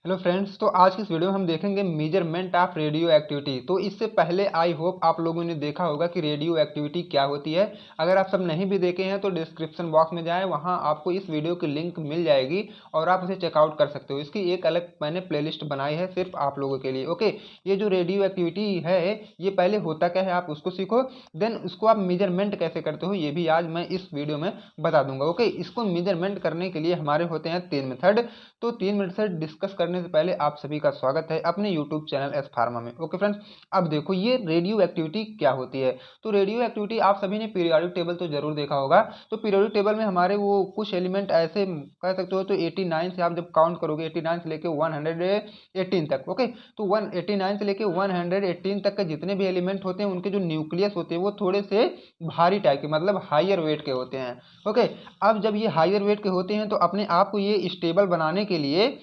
Hello friends, तो आज की इस वीडियो में हम देखेंगे मेजरमेंट ऑफ रेडियो एक्टिविटी। तो इससे पहले आई होप आप लोगों ने देखा होगा कि रेडियो एक्टिविटी क्या होती है। अगर आप सब नहीं भी देखे हैं तो डिस्क्रिप्शन बॉक्स में जाएं, वहां आपको इस वीडियो की लिंक मिल जाएगी और आप उसे चेकआउट कर सकते हो। इसकी एक अलग मैंने प्लेलिस्ट बनाई है सिर्फ आप लोगों के लिए। ओके, ये जो रेडियो एक्टिविटी है ये पहले होता क्या है आप उसको सीखो, देन उसको आप मेजरमेंट कैसे करते हो ये भी आज मैं इस वीडियो में बता दूंगा। ओके, इसको मेजरमेंट करने के लिए हमारे होते हैं 3 मेथड। तो 3 मिनट से डिस्कस करने से पहले आप सभी का स्वागत है अपने यूट्यूब चैनल एस फार्मा में। ओके फ्रेंड्स, अब देखो ये रेडियो एक्टिविटी क्या होती है। तो रेडियो एक्टिविटी आप सभी ने पीरियोडिक टेबल तो जरूर देखा होगा। तो पीरियोडिक टेबल में हमारे वो कुछ एलिमेंट ऐसे कह सकते हो, तो 89 से आप जब काउंट करोगे 89 से लेके 118 तक। ओके, तो 189 से लेके 118 तक के जितने भी एलिमेंट होते हैं उनके जो न्यूक्लियस होते हैं वो थोड़े से भारी टाइप के, मतलब हायर वेट के होते हैं। ओके, अब जब ये हायर वेट के होते हैं तो अपने आप को ये स्टेबल बनाने के लिए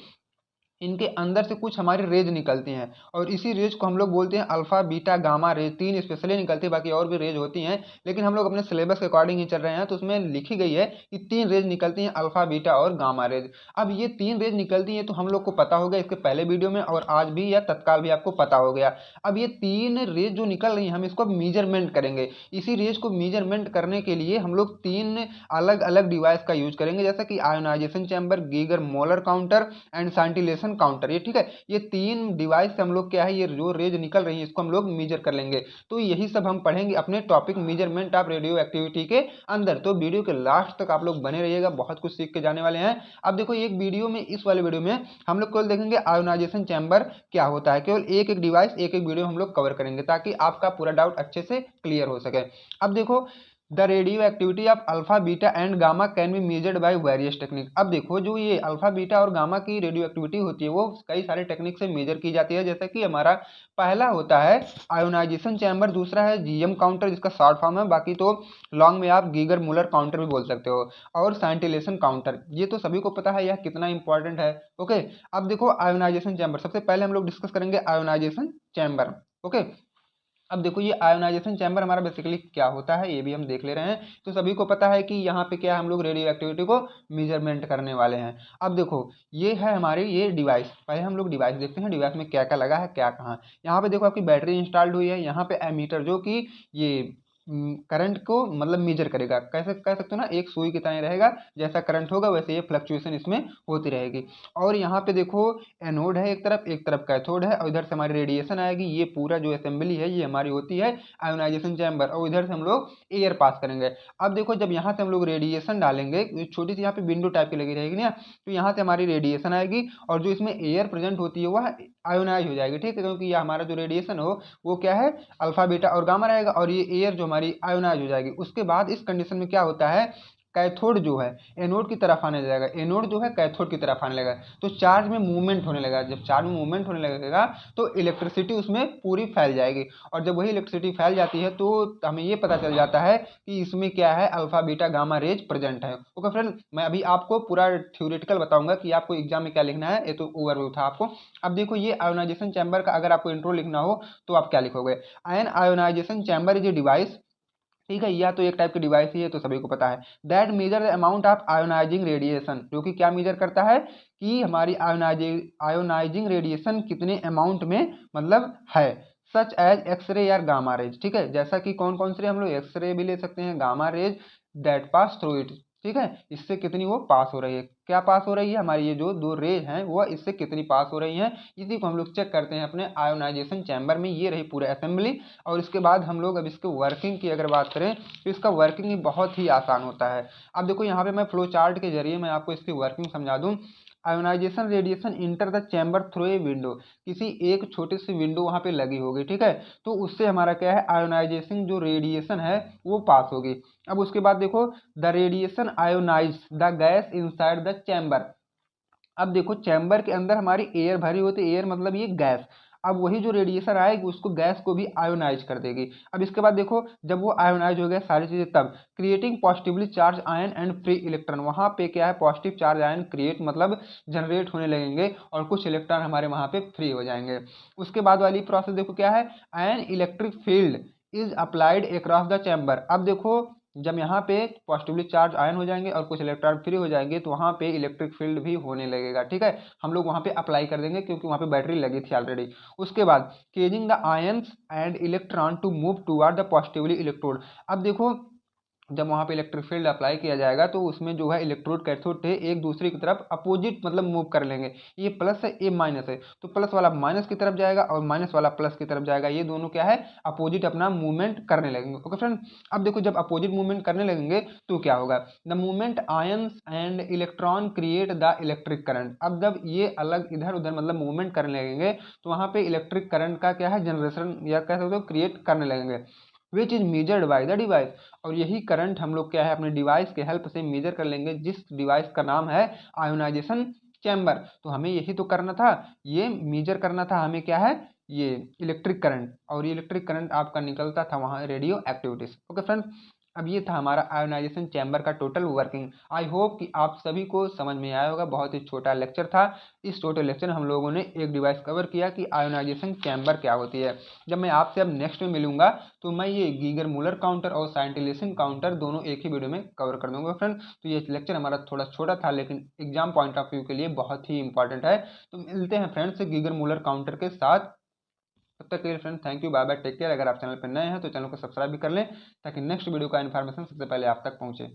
इनके अंदर से कुछ हमारी रेज निकलती हैं और इसी रेज को हम लोग बोलते हैं alpha beta gamma rays. 3 specially निकलती है, बाकी और भी रेज होती हैं, लेकिन हम लोग अपने सिलेबस के अकॉर्डिंग ही चल रहे हैं। तो उसमें लिखी गई है कि 3 रेज निकलती हैं, अल्फा बीटा और गामा रेज। अब ये 3 रेज निकलती हैं तो हम लोग को पता हो गया इसके पहले वीडियो में, और आज भी या तत्काल भी आपको पता हो गया। अब ये 3 रेज जो निकल रही हैं हम इसको मेजरमेंट करेंगे। इसी रेज को मेजरमेंट करने के लिए हम लोग 3 अलग अलग डिवाइस का यूज करेंगे, जैसा कि ionization chamber, Geiger Muller counter and scintillation counter. ये ठीक है, ये 3 डिवाइस से हम लोग क्या है, ये जो रेज निकल रही है इसको हम लोग मेजर कर लेंगे। तो यही सब हम पढ़ेंगे अपने topic measurement of radio activity के अंदर। तो वीडियो के लास्ट तक आप लोग बने रहिएगा, बहुत कुछ सीख के जाने वाले हैं। अब देखो एक वीडियो में, इस वाले वीडियो में हम लोग केवल देखेंगे आयोनाइजेशन चैम्बर क्या होता है। केवल एक एक डिवाइस एक एक वीडियो हम लोग कवर करेंगे ताकि आपका पूरा डाउट अच्छे से क्लियर हो सके। अब देखो, the radio activity of alpha beta and gamma can be measured by various technique. अब देखो जो ये अल्फा बीटा और गामा की रेडियो एक्टिविटी होती है वो कई सारे टेक्निक से मेजर की जाती है। जैसे कि हमारा पहला होता है आयोनाइजेशन चैम्बर, दूसरा है जीएम काउंटर जिसका शॉर्ट फॉर्म है, बाकी तो लॉन्ग में आप गीगर मुलर काउंटर भी बोल सकते हो, और साइंटिलेशन काउंटर। ये तो सभी को पता है यह कितना इंपॉर्टेंट है। ओके, अब देखो आयोनाइजेशन चैम्बर, सबसे पहले हम लोग डिस्कस करेंगे आयोनाइजेशन चैम्बर। ओके, अब देखो ये आयोनाइजेशन चैम्बर हमारा बेसिकली क्या होता है ये भी हम देख ले रहे हैं। तो सभी को पता है कि यहाँ पे क्या हम लोग रेडियो एक्टिविटी को मेजरमेंट करने वाले हैं। अब देखो ये है हमारी ये डिवाइस। पहले हम लोग डिवाइस देखते हैं, डिवाइस में क्या क्या लगा है क्या कहाँ। यहाँ पे देखो आपकी बैटरी इंस्टॉल्ड हुई है, यहाँ पे एमीटर जो कि ये करंट को मतलब मेजर करेगा। कैसे कह सकते हो ना, एक सुई की तरह रहेगा, जैसा करंट होगा वैसे ये फ्लक्चुएशन इसमें होती रहेगी। और यहाँ पे देखो एनोड है एक तरफ कैथोड है, और इधर से हमारी रेडिएशन आएगी। ये पूरा जो असेंबली है ये हमारी होती है आयोनाइजेशन चैम्बर, और इधर से हम लोग एयर पास करेंगे। अब देखो जब यहाँ से हम लोग रेडिएशन डालेंगे, छोटी सी यहाँ पे विंडो टाइप की लगी रहेगी ना, तो यहाँ से हमारी रेडिएशन आएगी और जो इसमें एयर प्रेजेंट होती है वह आयोनाइज हो जाएगी। ठीक है, क्योंकि ये हमारा जो रेडिएशन हो वो क्या है, अल्फा बीटा और गामा रहेगा, और ये एयर जो हमारी आयोनाइज हो जाएगी। उसके बाद इस कंडीशन में क्या होता है, कैथोड जो है एनोड की तरफ आने जाएगा, एनोड जो है कैथोड की तरफ आने लगेगा, तो चार्ज में मूवमेंट होने लगेगा। जब चार्ज में मूवमेंट होने लगेगा तो इलेक्ट्रिसिटी उसमें पूरी फैल जाएगी, और जब वही इलेक्ट्रिसिटी फैल जाती है तो हमें ये पता चल जाता है कि इसमें क्या है, alpha beta gamma rays present है। ओके फ्रेंड, मैं अभी आपको पूरा थ्योरेटिकल बताऊंगा कि आपको एग्जाम में क्या लिखना है, ये तो ओवरव्यू था आपको। अब देखो ये आयोनाइजेशन चैम्बर का अगर आपको इंट्रो लिखना हो तो आप क्या लिखोगे, an ionization chamber is a device. ठीक है, यह तो एक टाइप की डिवाइस ही है, तो सभी को पता है। That measure the amount of ionizing radiation, जो कि क्या मेजर करता है कि हमारी आयोनाइजिंग रेडिएशन कितने अमाउंट में मतलब है, सच एज एक्सरे या गामा रेज। ठीक है, जैसा कि कौन कौन से हम लोग एक्सरे भी ले सकते हैं, gamma rays that pass through it. ठीक है, इससे कितनी वो पास हो रही है, क्या पास हो रही है, हमारी ये जो 2 रेज हैं वह इससे कितनी पास हो रही हैं, इसी को हम लोग चेक करते हैं अपने आयोनाइजेशन चैम्बर में। ये रही पूरे असेंबली, और इसके बाद हम लोग अब इसके वर्किंग की अगर बात करें तो इसका वर्किंग ही बहुत ही आसान होता है। अब देखो यहाँ पे मैं फ्लो चार्ट के जरिए मैं आपको इसकी वर्किंग समझा दूँ। Ionization radiation enter the chamber through a window, किसी एक छोटी सी विंडो वहाँ पे लगी होगी। ठीक है, तो उससे हमारा क्या है, आयोनाइजेशन जो रेडिएशन है वो पास होगी। अब उसके बाद देखो, the radiation ionize the gas inside the chamber. अब देखो चैम्बर के अंदर हमारी एयर भरी होती है, एयर मतलब ये गैस। अब वही जो रेडिएशन आएगी उसको गैस को भी आयोनाइज कर देगी। अब इसके बाद देखो जब वो आयोनाइज हो गया सारी चीजें, तब creating positively charge ion and free electron, वहां पे क्या है, पॉजिटिव चार्ज आयन क्रिएट मतलब जनरेट होने लगेंगे, और कुछ इलेक्ट्रॉन हमारे वहां पे फ्री हो जाएंगे। उसके बाद वाली प्रोसेस देखो क्या है, an electric field is applied across the chamber. अब देखो जब यहाँ पे पॉजिटिवली चार्ज आयन हो जाएंगे और कुछ इलेक्ट्रॉन फ्री हो जाएंगे तो वहाँ पे इलेक्ट्रिक फील्ड भी होने लगेगा। ठीक है, हम लोग वहाँ पे अप्लाई कर देंगे क्योंकि वहाँ पे बैटरी लगी थी ऑलरेडी। उसके बाद causing the ions and electron to move toward the positively electrode. अब देखो, जब वहाँ पे इलेक्ट्रिक फील्ड अप्लाई किया जाएगा तो उसमें जो है इलेक्ट्रोड कैथोड थे एक दूसरे की तरफ अपोजिट मतलब मूव कर लेंगे। ये प्लस है, ये माइनस है, तो प्लस वाला माइनस की तरफ जाएगा और माइनस वाला प्लस की तरफ जाएगा। ये दोनों क्या है, अपोजिट अपना मूवमेंट करने लगेंगे। ओके फ्रेंड, अब देखो जब अपोजिट मूवमेंट करने लगेंगे तो क्या होगा, the movement ions and electron create the electric current. अब जब ये अलग इधर उधर मतलब मूवमेंट करने लगेंगे तो वहाँ पे इलेक्ट्रिक करंट का क्या है, जनरेशन या कह सकते हो क्रिएट करने लगेंगे, which is measured by the device. और यही करंट हम लोग क्या है अपने डिवाइस के हेल्प से मेजर कर लेंगे, जिस डिवाइस का नाम है आयोनाइजेशन चैम्बर। तो हमें यही तो करना था, ये मेजर करना था हमें क्या है, ये इलेक्ट्रिक करंट, और ये इलेक्ट्रिक करंट आपका निकलता था वहाँ रेडियो एक्टिविटीज। ओके फ्रेंड, अब ये था हमारा आयोनाइजेशन चैम्बर का टोटल वर्किंग। आई होप कि आप सभी को समझ में आया होगा, बहुत ही छोटा लेक्चर था। इस छोटे लेक्चर हम लोगों ने एक डिवाइस कवर किया कि आयोनाइजेशन चैम्बर क्या होती है। जब मैं आपसे अब नेक्स्ट में मिलूंगा तो मैं ये गीगर मूलर काउंटर और साइंटिलेशन काउंटर दोनों एक ही वीडियो में कवर कर दूंगा फ्रेंड। तो ये लेक्चर हमारा थोड़ा छोटा था लेकिन एग्जाम पॉइंट ऑफ व्यू के लिए बहुत ही इंपॉर्टेंट है। तो मिलते हैं फ्रेंड्स गीगर मूलर काउंटर के साथ। तब तक के लिए friend thank you, bye bye, take care. अगर आप चैनल पर नए हैं तो चैनल को सब्सक्राइब भी कर लें ताकि नेक्स्ट वीडियो का इन्फॉर्मेशन सबसे पहले आप तक पहुंचे।